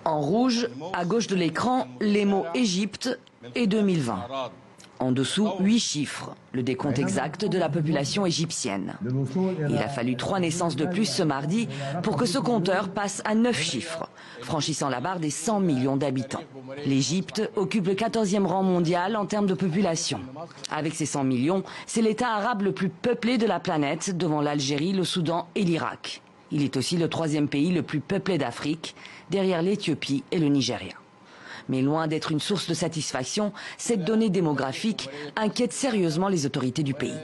En rouge, à gauche de l'écran, les mots Égypte et 2020. En dessous, 8 chiffres, le décompte exact de la population égyptienne. Il a fallu 3 naissances de plus ce mardi pour que ce compteur passe à 9 chiffres, franchissant la barre des 100 millions d'habitants. L'Égypte occupe le 14e rang mondial en termes de population. Avec ses 100 millions, c'est l'État arabe le plus peuplé de la planète, devant l'Algérie, le Soudan et l'Irak. Il est aussi le 3e pays le plus peuplé d'Afrique, derrière l'Éthiopie et le Nigeria. Mais loin d'être une source de satisfaction, cette donnée démographique inquiète sérieusement les autorités du pays.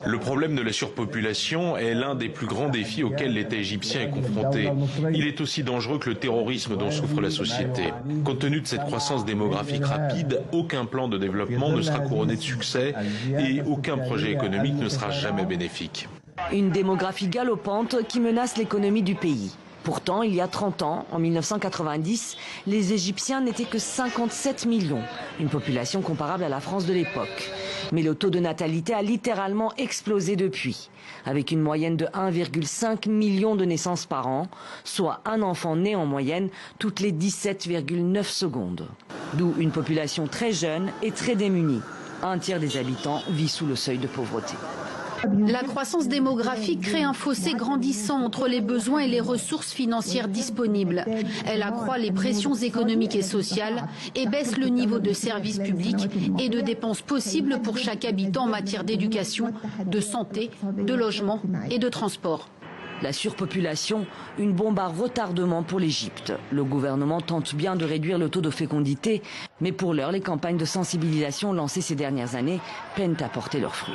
Le problème de la surpopulation est l'un des plus grands défis auxquels l'État égyptien est confronté. Il est aussi dangereux que le terrorisme dont souffre la société. Compte tenu de cette croissance démographique rapide, aucun plan de développement ne sera couronné de succès et aucun projet économique ne sera jamais bénéfique. Une démographie galopante qui menace l'économie du pays. Pourtant, il y a 30 ans, en 1990, les Égyptiens n'étaient que 57 millions, une population comparable à la France de l'époque. Mais le taux de natalité a littéralement explosé depuis, avec une moyenne de 1,5 million de naissances par an, soit un enfant né en moyenne toutes les 17,9 secondes. D'où une population très jeune et très démunie. Un tiers des habitants vit sous le seuil de pauvreté. La croissance démographique crée un fossé grandissant entre les besoins et les ressources financières disponibles. Elle accroît les pressions économiques et sociales et baisse le niveau de services publics et de dépenses possibles pour chaque habitant en matière d'éducation, de santé, de logement et de transport. La surpopulation, une bombe à retardement pour l'Égypte. Le gouvernement tente bien de réduire le taux de fécondité, mais pour l'heure, les campagnes de sensibilisation lancées ces dernières années peinent à porter leurs fruits.